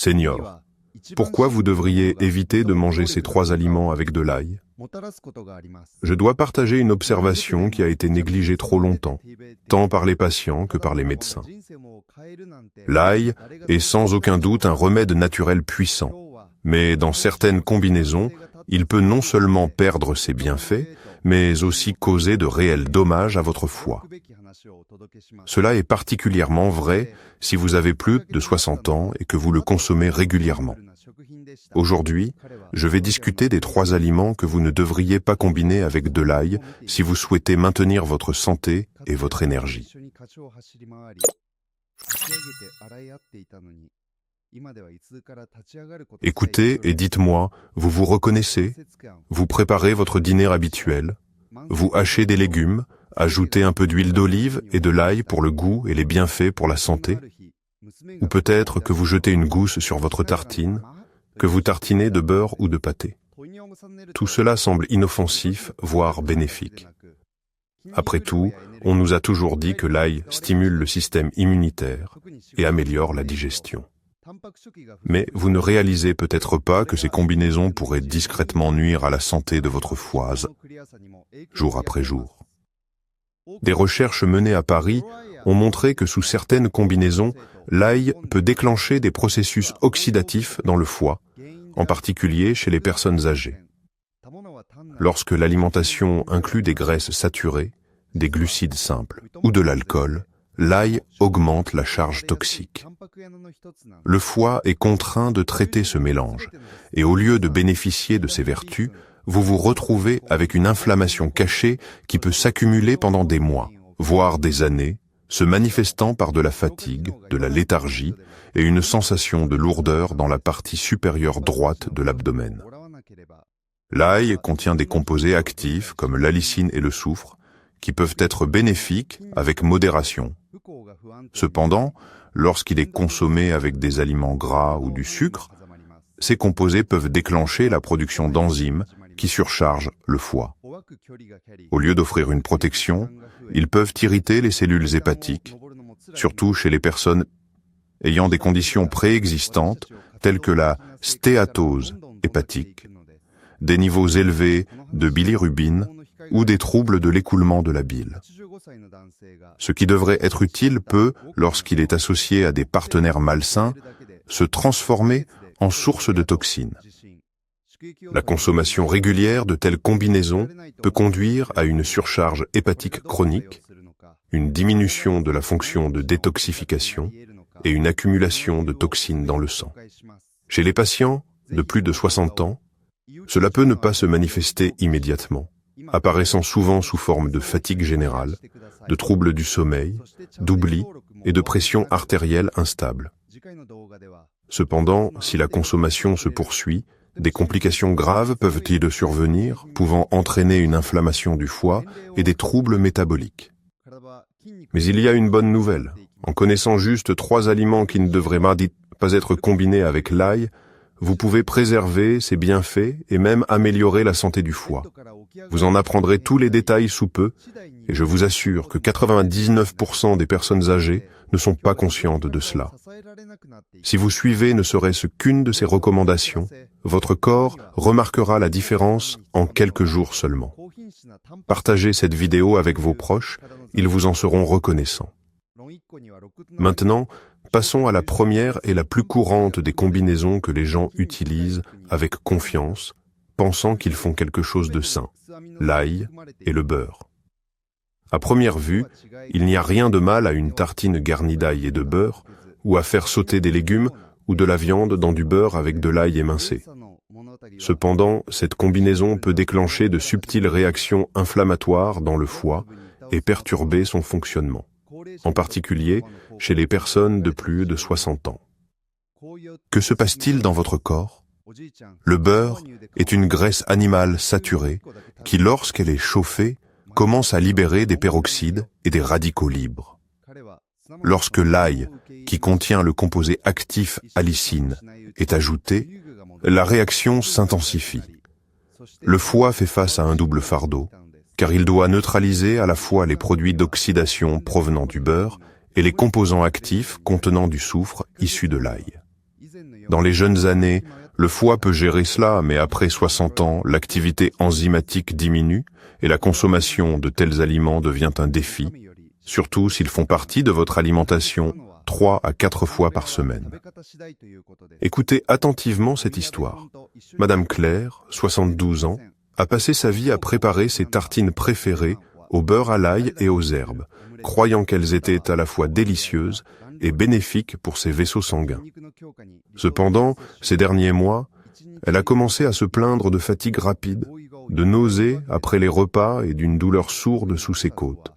Seigneur, pourquoi vous devriez éviter de manger ces 3 aliments avec de l'ail? Je dois partager une observation qui a été négligée trop longtemps, tant par les patients que par les médecins. L'ail est sans aucun doute un remède naturel puissant, mais dans certaines combinaisons, il peut non seulement perdre ses bienfaits, mais aussi causer de réels dommages à votre foie. Cela est particulièrement vrai si vous avez plus de 60 ans et que vous le consommez régulièrement. Aujourd'hui, je vais discuter des 3 aliments que vous ne devriez pas combiner avec de l'ail si vous souhaitez maintenir votre santé et votre énergie. Écoutez et dites-moi, vous vous reconnaissez? Vous préparez votre dîner habituel? Vous hachez des légumes, ajoutez un peu d'huile d'olive et de l'ail pour le goût et les bienfaits pour la santé? Ou peut-être que vous jetez une gousse sur votre tartine, que vous tartinez de beurre ou de pâté. Tout cela semble inoffensif, voire bénéfique. Après tout, on nous a toujours dit que l'ail stimule le système immunitaire et améliore la digestion. Mais vous ne réalisez peut-être pas que ces combinaisons pourraient discrètement nuire à la santé de votre foie, jour après jour. Des recherches menées à Paris ont montré que sous certaines combinaisons, l'ail peut déclencher des processus oxydatifs dans le foie, en particulier chez les personnes âgées. Lorsque l'alimentation inclut des graisses saturées, des glucides simples ou de l'alcool, l'ail augmente la charge toxique. Le foie est contraint de traiter ce mélange, et au lieu de bénéficier de ses vertus, vous vous retrouvez avec une inflammation cachée qui peut s'accumuler pendant des mois, voire des années, se manifestant par de la fatigue, de la léthargie et une sensation de lourdeur dans la partie supérieure droite de l'abdomen. L'ail contient des composés actifs comme l'allicine et le soufre, qui peuvent être bénéfiques avec modération. Cependant, lorsqu'il est consommé avec des aliments gras ou du sucre, ces composés peuvent déclencher la production d'enzymes qui surchargent le foie. Au lieu d'offrir une protection, ils peuvent irriter les cellules hépatiques, surtout chez les personnes ayant des conditions préexistantes telles que la stéatose hépatique, des niveaux élevés de bilirubine ou des troubles de l'écoulement de la bile. Ce qui devrait être utile peut, lorsqu'il est associé à des partenaires malsains, se transformer en source de toxines. La consommation régulière de telles combinaisons peut conduire à une surcharge hépatique chronique, une diminution de la fonction de détoxification et une accumulation de toxines dans le sang. Chez les patients de plus de 60 ans, cela peut ne pas se manifester immédiatement, apparaissant souvent sous forme de fatigue générale, de troubles du sommeil, d'oubli et de pression artérielle instable. Cependant, si la consommation se poursuit, des complications graves peuvent-ils survenir, pouvant entraîner une inflammation du foie et des troubles métaboliques. Mais il y a une bonne nouvelle. En connaissant juste 3 aliments qui ne devraient pas être combinés avec l'ail, vous pouvez préserver ses bienfaits et même améliorer la santé du foie. Vous en apprendrez tous les détails sous peu, et je vous assure que 99% des personnes âgées ne sont pas conscientes de cela. Si vous suivez ne serait-ce qu'une de ces recommandations, votre corps remarquera la différence en quelques jours seulement. Partagez cette vidéo avec vos proches, ils vous en seront reconnaissants. Maintenant, passons à la première et la plus courante des combinaisons que les gens utilisent avec confiance, pensant qu'ils font quelque chose de sain, l'ail et le beurre. À première vue, il n'y a rien de mal à une tartine garnie d'ail et de beurre, ou à faire sauter des légumes ou de la viande dans du beurre avec de l'ail émincé. Cependant, cette combinaison peut déclencher de subtiles réactions inflammatoires dans le foie et perturber son fonctionnement, en particulier chez les personnes de plus de 60 ans. Que se passe-t-il dans votre corps? Le beurre est une graisse animale saturée qui, lorsqu'elle est chauffée, commence à libérer des peroxydes et des radicaux libres. Lorsque l'ail, qui contient le composé actif allicine, est ajouté, la réaction s'intensifie. Le foie fait face à un double fardeau, car il doit neutraliser à la fois les produits d'oxydation provenant du beurre et les composants actifs contenant du soufre issu de l'ail. Dans les jeunes années, le foie peut gérer cela, mais après 60 ans, l'activité enzymatique diminue et la consommation de tels aliments devient un défi, surtout s'ils font partie de votre alimentation 3 à 4 fois par semaine. Écoutez attentivement cette histoire. Madame Claire, 72 ans, a passé sa vie à préparer ses tartines préférées au beurre à l'ail et aux herbes, croyant qu'elles étaient à la fois délicieuses et bénéfiques pour ses vaisseaux sanguins. Cependant, ces derniers mois, elle a commencé à se plaindre de fatigue rapide, de nausées après les repas et d'une douleur sourde sous ses côtes.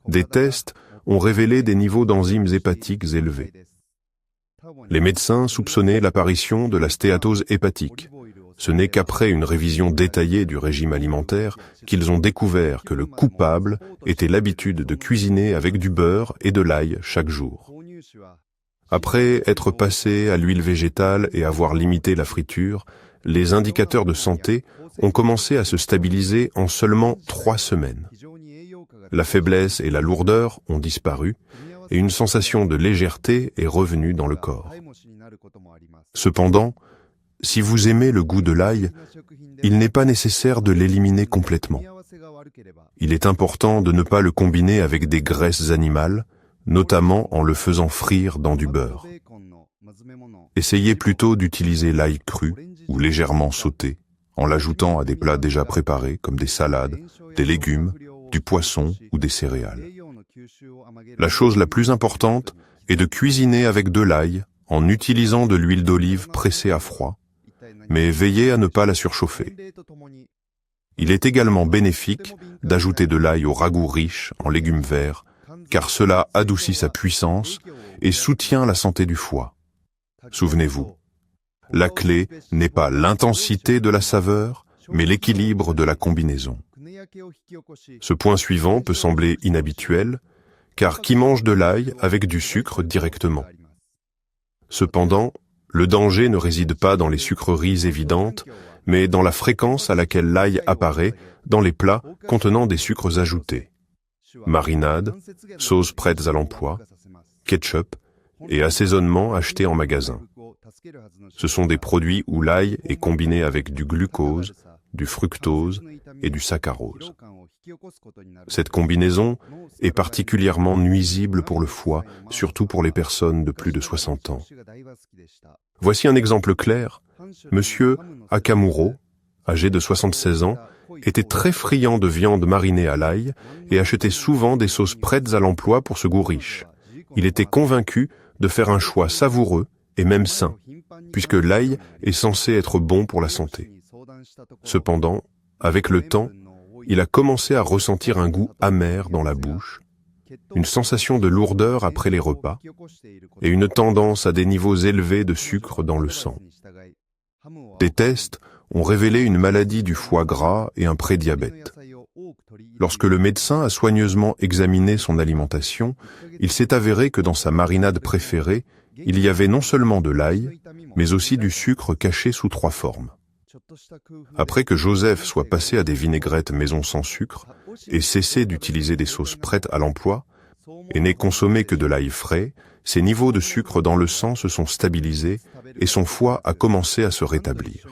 Des tests ont révélé des niveaux d'enzymes hépatiques élevés. Les médecins soupçonnaient l'apparition de la stéatose hépatique. Ce n'est qu'après une révision détaillée du régime alimentaire qu'ils ont découvert que le coupable était l'habitude de cuisiner avec du beurre et de l'ail chaque jour. Après être passé à l'huile végétale et avoir limité la friture, les indicateurs de santé ont commencé à se stabiliser en seulement 3 semaines. La faiblesse et la lourdeur ont disparu et une sensation de légèreté est revenue dans le corps. Cependant, si vous aimez le goût de l'ail, il n'est pas nécessaire de l'éliminer complètement. Il est important de ne pas le combiner avec des graisses animales, notamment en le faisant frire dans du beurre. Essayez plutôt d'utiliser l'ail cru ou légèrement sauté, en l'ajoutant à des plats déjà préparés comme des salades, des légumes, du poisson ou des céréales. La chose la plus importante est de cuisiner avec de l'ail en utilisant de l'huile d'olive pressée à froid, mais veillez à ne pas la surchauffer. Il est également bénéfique d'ajouter de l'ail au ragoût riche en légumes verts, car cela adoucit sa puissance et soutient la santé du foie. Souvenez-vous, la clé n'est pas l'intensité de la saveur, mais l'équilibre de la combinaison. Ce point suivant peut sembler inhabituel, car qui mange de l'ail avec du sucre directement? Cependant, le danger ne réside pas dans les sucreries évidentes, mais dans la fréquence à laquelle l'ail apparaît dans les plats contenant des sucres ajoutés. Marinades, sauces prêtes à l'emploi, ketchup et assaisonnements achetés en magasin. Ce sont des produits où l'ail est combiné avec du glucose, du fructose et du saccharose. Cette combinaison est particulièrement nuisible pour le foie, surtout pour les personnes de plus de 60 ans. Voici un exemple clair. Monsieur Akamuro, âgé de 76 ans, était très friand de viande marinée à l'ail et achetait souvent des sauces prêtes à l'emploi pour ce goût riche. Il était convaincu de faire un choix savoureux et même sain, puisque l'ail est censé être bon pour la santé. Cependant, avec le temps, il a commencé à ressentir un goût amer dans la bouche, une sensation de lourdeur après les repas et une tendance à des niveaux élevés de sucre dans le sang. Des tests ont révélé une maladie du foie gras et un prédiabète. Lorsque le médecin a soigneusement examiné son alimentation, il s'est avéré que dans sa marinade préférée, il y avait non seulement de l'ail, mais aussi du sucre caché sous 3 formes. Après que Joseph soit passé à des vinaigrettes maison sans sucre et cessé d'utiliser des sauces prêtes à l'emploi, et n'ait consommé que de l'ail frais, ses niveaux de sucre dans le sang se sont stabilisés et son foie a commencé à se rétablir.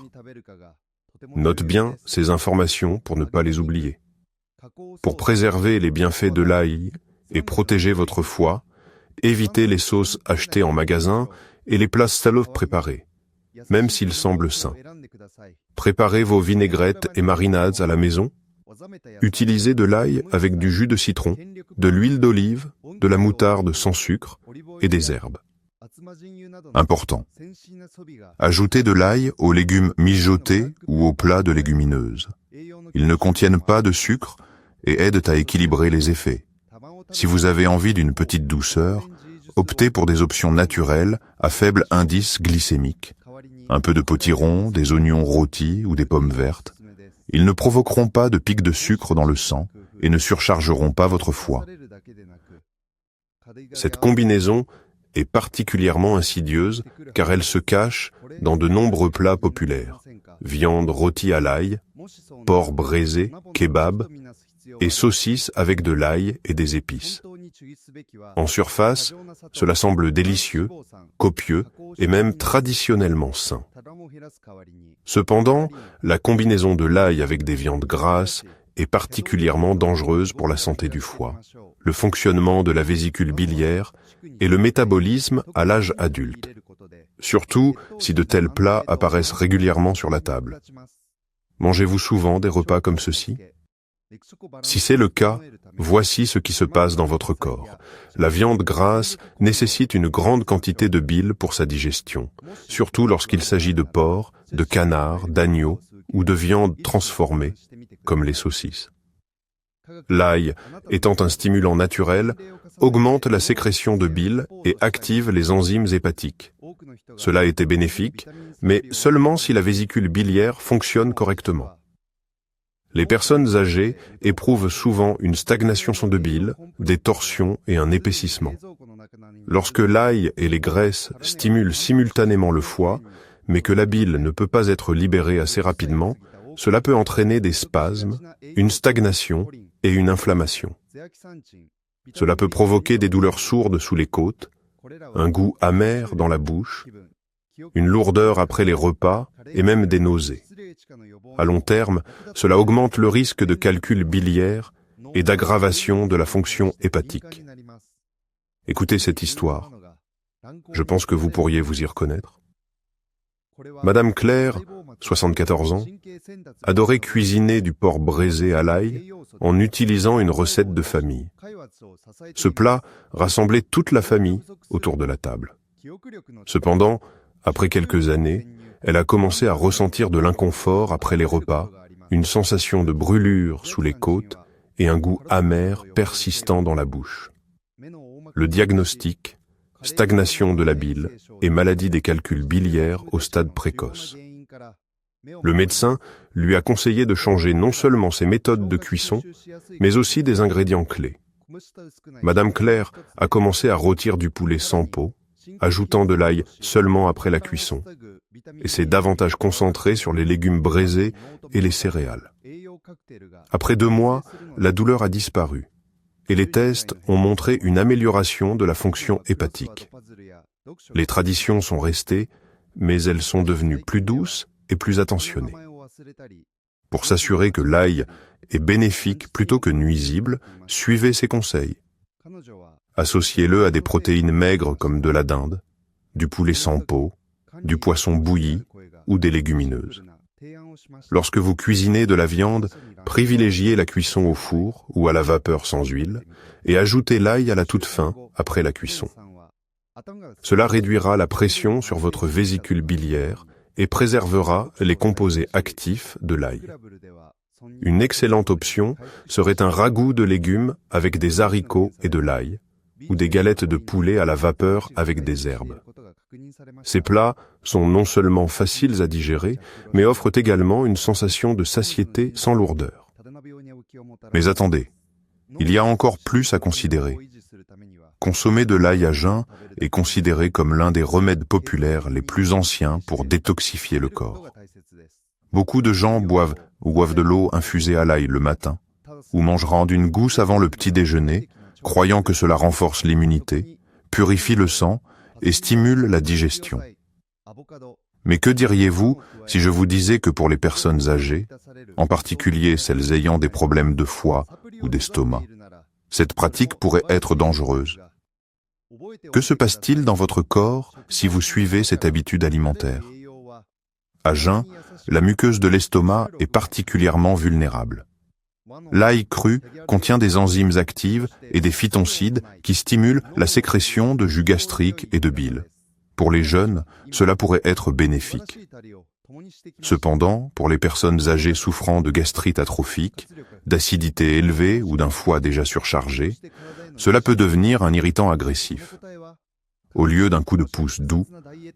Note bien ces informations pour ne pas les oublier. Pour préserver les bienfaits de l'ail et protéger votre foie, évitez les sauces achetées en magasin et les plats salés préparés, même s'ils semblent sains. Préparez vos vinaigrettes et marinades à la maison. Utilisez de l'ail avec du jus de citron, de l'huile d'olive, de la moutarde sans sucre et des herbes. Important. Ajoutez de l'ail aux légumes mijotés ou aux plats de légumineuses. Ils ne contiennent pas de sucre et aident à équilibrer les effets. Si vous avez envie d'une petite douceur, optez pour des options naturelles à faible indice glycémique. Un peu de potiron, des oignons rôtis ou des pommes vertes. Ils ne provoqueront pas de pic de sucre dans le sang et ne surchargeront pas votre foie. Cette combinaison est particulièrement insidieuse car elle se cache dans de nombreux plats populaires. Viande rôtie à l'ail, porc braisé, kebab et saucisses avec de l'ail et des épices. En surface, cela semble délicieux, copieux et même traditionnellement sain. Cependant, la combinaison de l'ail avec des viandes grasses est particulièrement dangereuse pour la santé du foie, le fonctionnement de la vésicule biliaire et le métabolisme à l'âge adulte, surtout si de tels plats apparaissent régulièrement sur la table. Mangez-vous souvent des repas comme ceci? Si c'est le cas, voici ce qui se passe dans votre corps. La viande grasse nécessite une grande quantité de bile pour sa digestion, surtout lorsqu'il s'agit de porc, de canard, d'agneau ou de viande transformée, comme les saucisses. L'ail, étant un stimulant naturel, augmente la sécrétion de bile et active les enzymes hépatiques. Cela était bénéfique, mais seulement si la vésicule biliaire fonctionne correctement. Les personnes âgées éprouvent souvent une stagnation de bile, des torsions et un épaississement. Lorsque l'ail et les graisses stimulent simultanément le foie, mais que la bile ne peut pas être libérée assez rapidement, cela peut entraîner des spasmes, une stagnation et une inflammation. Cela peut provoquer des douleurs sourdes sous les côtes, un goût amer dans la bouche, une lourdeur après les repas et même des nausées. À long terme, cela augmente le risque de calcul biliaire et d'aggravation de la fonction hépatique. Écoutez cette histoire. Je pense que vous pourriez vous y reconnaître. Madame Claire, 74 ans, adorait cuisiner du porc braisé à l'ail en utilisant une recette de famille. Ce plat rassemblait toute la famille autour de la table. Cependant, après quelques années, elle a commencé à ressentir de l'inconfort après les repas, une sensation de brûlure sous les côtes et un goût amer persistant dans la bouche. Le diagnostic, stagnation de la bile et maladie des calculs biliaires au stade précoce. Le médecin lui a conseillé de changer non seulement ses méthodes de cuisson, mais aussi des ingrédients clés. Madame Claire a commencé à rôtir du poulet sans peau, ajoutant de l'ail seulement après la cuisson, et s'est davantage concentrée sur les légumes braisés et les céréales. Après 2 mois, la douleur a disparu, et les tests ont montré une amélioration de la fonction hépatique. Les traditions sont restées, mais elles sont devenues plus douces et plus attentionnées. Pour s'assurer que l'ail est bénéfique plutôt que nuisible, suivez ces conseils. Associez-le à des protéines maigres comme de la dinde, du poulet sans peau, du poisson bouilli ou des légumineuses. Lorsque vous cuisinez de la viande, privilégiez la cuisson au four ou à la vapeur sans huile et ajoutez l'ail à la toute fin après la cuisson. Cela réduira la pression sur votre vésicule biliaire et préservera les composés actifs de l'ail. Une excellente option serait un ragoût de légumes avec des haricots et de l'ail, ou des galettes de poulet à la vapeur avec des herbes. Ces plats sont non seulement faciles à digérer, mais offrent également une sensation de satiété sans lourdeur. Mais attendez, il y a encore plus à considérer. Consommer de l'ail à jeun est considéré comme l'un des remèdes populaires les plus anciens pour détoxifier le corps. Beaucoup de gens boivent de l'eau infusée à l'ail le matin, ou mangent une gousse avant le petit déjeuner, croyant que cela renforce l'immunité, purifie le sang et stimule la digestion. Mais que diriez-vous si je vous disais que pour les personnes âgées, en particulier celles ayant des problèmes de foie ou d'estomac, cette pratique pourrait être dangereuse? Que se passe-t-il dans votre corps si vous suivez cette habitude alimentaire? À jeun, la muqueuse de l'estomac est particulièrement vulnérable. L'ail cru contient des enzymes actives et des phytoncides qui stimulent la sécrétion de jus gastrique et de bile. Pour les jeunes, cela pourrait être bénéfique. Cependant, pour les personnes âgées souffrant de gastrite atrophique, d'acidité élevée ou d'un foie déjà surchargé, cela peut devenir un irritant agressif. Au lieu d'un coup de pouce doux,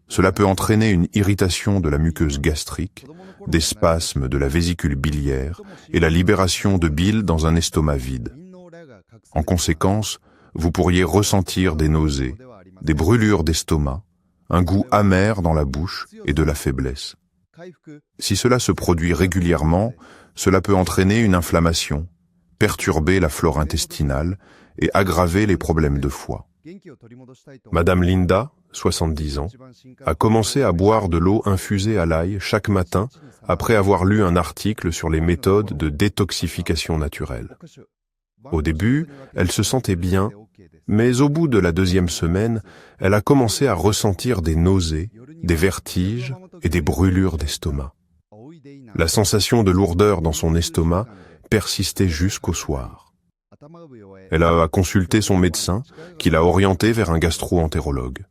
cela peut entraîner une irritation de la muqueuse gastrique, des spasmes de la vésicule biliaire et la libération de bile dans un estomac vide. En conséquence, vous pourriez ressentir des nausées, des brûlures d'estomac, un goût amer dans la bouche et de la faiblesse. Si cela se produit régulièrement, cela peut entraîner une inflammation, perturber la flore intestinale et aggraver les problèmes de foie. Madame Linda, 70 ans, a commencé à boire de l'eau infusée à l'ail chaque matin après avoir lu un article sur les méthodes de détoxification naturelle. Au début, elle se sentait bien, mais au bout de la 2e semaine, elle a commencé à ressentir des nausées, des vertiges et des brûlures d'estomac. La sensation de lourdeur dans son estomac persistait jusqu'au soir. Elle a consulté son médecin, qui l'a orientée vers un gastro-entérologue.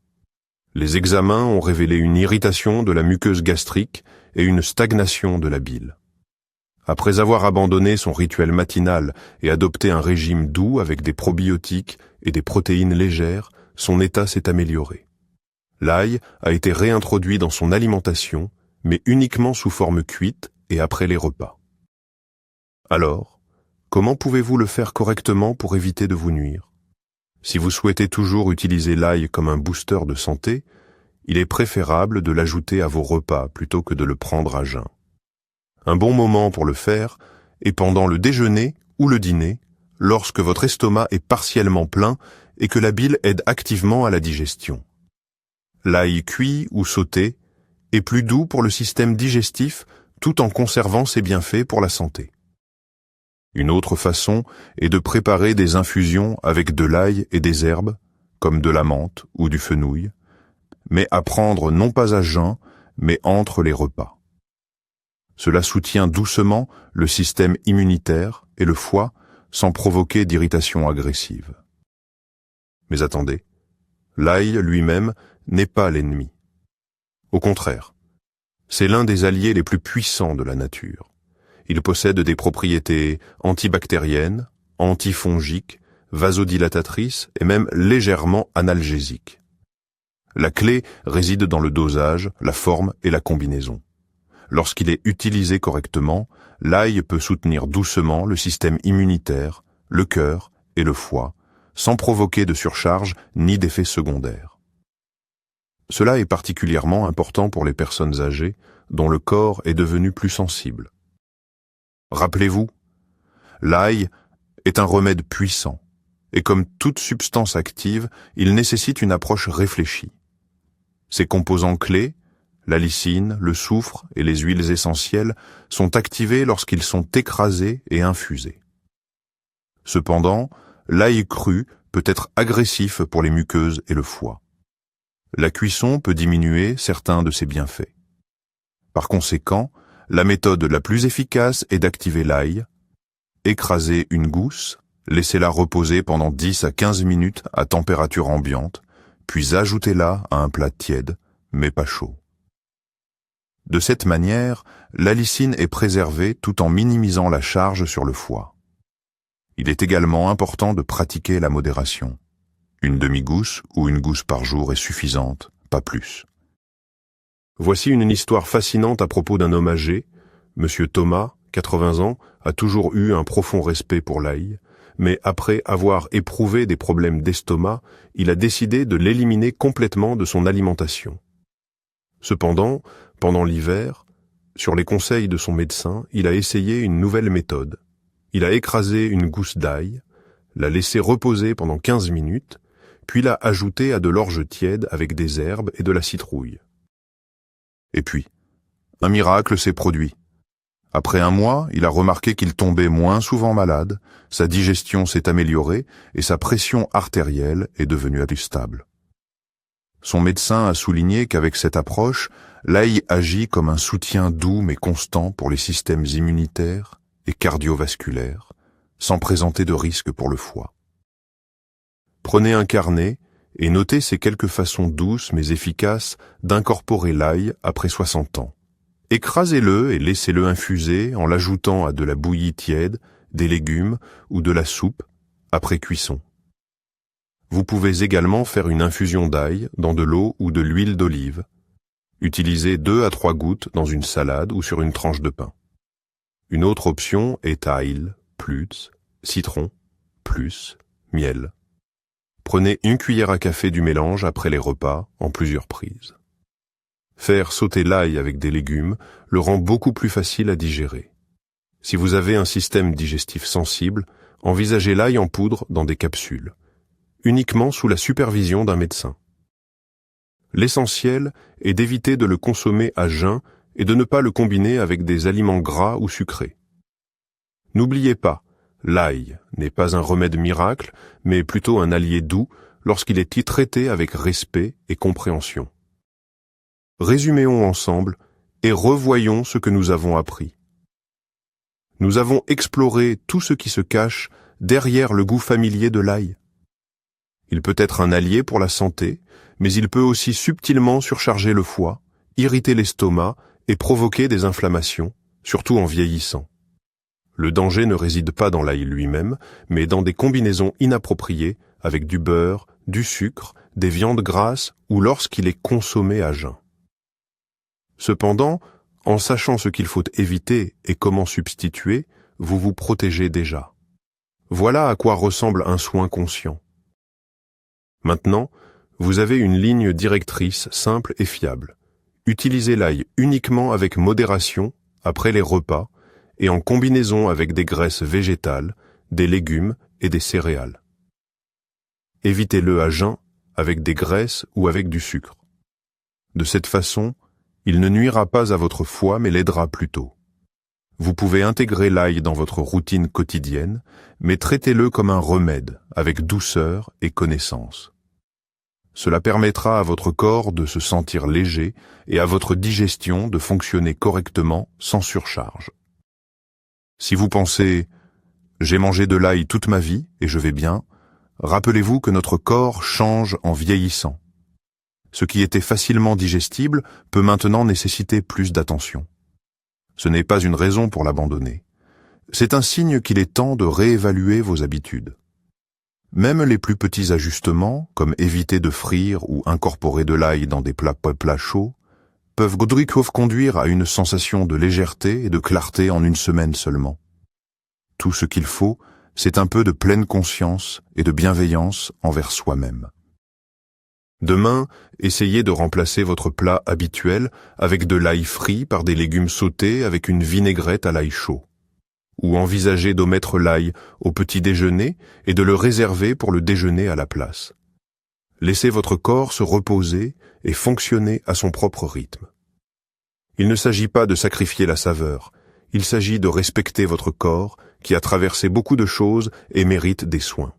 Les examens ont révélé une irritation de la muqueuse gastrique et une stagnation de la bile. Après avoir abandonné son rituel matinal et adopté un régime doux avec des probiotiques et des protéines légères, son état s'est amélioré. L'ail a été réintroduit dans son alimentation, mais uniquement sous forme cuite et après les repas. Alors, comment pouvez-vous le faire correctement pour éviter de vous nuire? Si vous souhaitez toujours utiliser l'ail comme un booster de santé, il est préférable de l'ajouter à vos repas plutôt que de le prendre à jeun. Un bon moment pour le faire est pendant le déjeuner ou le dîner, lorsque votre estomac est partiellement plein et que la bile aide activement à la digestion. L'ail cuit ou sauté est plus doux pour le système digestif tout en conservant ses bienfaits pour la santé. Une autre façon est de préparer des infusions avec de l'ail et des herbes, comme de la menthe ou du fenouil, mais à prendre non pas à jeun, mais entre les repas. Cela soutient doucement le système immunitaire et le foie sans provoquer d'irritation agressive. Mais attendez, l'ail lui-même n'est pas l'ennemi. Au contraire, c'est l'un des alliés les plus puissants de la nature. Il possède des propriétés antibactériennes, antifongiques, vasodilatatrices et même légèrement analgésiques. La clé réside dans le dosage, la forme et la combinaison. Lorsqu'il est utilisé correctement, l'ail peut soutenir doucement le système immunitaire, le cœur et le foie, sans provoquer de surcharge ni d'effets secondaires. Cela est particulièrement important pour les personnes âgées dont le corps est devenu plus sensible. Rappelez-vous, l'ail est un remède puissant, et comme toute substance active, il nécessite une approche réfléchie. Ses composants clés, la lysine, le soufre et les huiles essentielles, sont activés lorsqu'ils sont écrasés et infusés. Cependant, l'ail cru peut être agressif pour les muqueuses et le foie. La cuisson peut diminuer certains de ses bienfaits. Par conséquent, la méthode la plus efficace est d'activer l'ail, écraser une gousse, laissez-la reposer pendant 10 à 15 minutes à température ambiante, puis ajoutez-la à un plat tiède, mais pas chaud. De cette manière, la lysine est préservée tout en minimisant la charge sur le foie. Il est également important de pratiquer la modération. Une demi-gousse ou une gousse par jour est suffisante, pas plus. Voici une histoire fascinante à propos d'un homme âgé. Monsieur Thomas, 80 ans, a toujours eu un profond respect pour l'ail, mais après avoir éprouvé des problèmes d'estomac, il a décidé de l'éliminer complètement de son alimentation. Cependant, pendant l'hiver, sur les conseils de son médecin, il a essayé une nouvelle méthode. Il a écrasé une gousse d'ail, l'a laissé reposer pendant 15 minutes, puis l'a ajouté à de l'orge tiède avec des herbes et de la citrouille. Et puis, un miracle s'est produit. Après un mois, il a remarqué qu'il tombait moins souvent malade, sa digestion s'est améliorée et sa pression artérielle est devenue plus stable. Son médecin a souligné qu'avec cette approche, l'ail agit comme un soutien doux mais constant pour les systèmes immunitaires et cardiovasculaires, sans présenter de risque pour le foie. Prenez un carnet et notez ces quelques façons douces mais efficaces d'incorporer l'ail après 60 ans. Écrasez-le et laissez-le infuser en l'ajoutant à de la bouillie tiède, des légumes ou de la soupe après cuisson. Vous pouvez également faire une infusion d'ail dans de l'eau ou de l'huile d'olive. Utilisez 2 à 3 gouttes dans une salade ou sur une tranche de pain. Une autre option est ail, plus, citron, plus, miel. Prenez une cuillère à café du mélange après les repas en plusieurs prises. Faire sauter l'ail avec des légumes le rend beaucoup plus facile à digérer. Si vous avez un système digestif sensible, envisagez l'ail en poudre dans des capsules, uniquement sous la supervision d'un médecin. L'essentiel est d'éviter de le consommer à jeun et de ne pas le combiner avec des aliments gras ou sucrés. N'oubliez pas, l'ail n'est pas un remède miracle, mais plutôt un allié doux lorsqu'il est traité avec respect et compréhension. Résumons ensemble et revoyons ce que nous avons appris. Nous avons exploré tout ce qui se cache derrière le goût familier de l'ail. Il peut être un allié pour la santé, mais il peut aussi subtilement surcharger le foie, irriter l'estomac et provoquer des inflammations, surtout en vieillissant. Le danger ne réside pas dans l'ail lui-même, mais dans des combinaisons inappropriées avec du beurre, du sucre, des viandes grasses ou lorsqu'il est consommé à jeun. Cependant, en sachant ce qu'il faut éviter et comment substituer, vous vous protégez déjà. Voilà à quoi ressemble un soin conscient. Maintenant, vous avez une ligne directrice simple et fiable. Utilisez l'ail uniquement avec modération après les repas et en combinaison avec des graisses végétales, des légumes et des céréales. Évitez-le à jeun avec des graisses ou avec du sucre. De cette façon, il ne nuira pas à votre foie mais l'aidera plutôt. Vous pouvez intégrer l'ail dans votre routine quotidienne, mais traitez-le comme un remède, avec douceur et connaissance. Cela permettra à votre corps de se sentir léger et à votre digestion de fonctionner correctement sans surcharge. Si vous pensez « j'ai mangé de l'ail toute ma vie et je vais bien », rappelez-vous que notre corps change en vieillissant. Ce qui était facilement digestible peut maintenant nécessiter plus d'attention. Ce n'est pas une raison pour l'abandonner. C'est un signe qu'il est temps de réévaluer vos habitudes. Même les plus petits ajustements, comme éviter de frire ou incorporer de l'ail dans des plats chauds, peuvent conduire à une sensation de légèreté et de clarté en une semaine seulement. Tout ce qu'il faut, c'est un peu de pleine conscience et de bienveillance envers soi-même. Demain, essayez de remplacer votre plat habituel avec de l'ail frit par des légumes sautés avec une vinaigrette à l'ail chaud. Ou envisagez d'omettre l'ail au petit déjeuner et de le réserver pour le déjeuner à la place. Laissez votre corps se reposer et fonctionner à son propre rythme. Il ne s'agit pas de sacrifier la saveur, il s'agit de respecter votre corps qui a traversé beaucoup de choses et mérite des soins.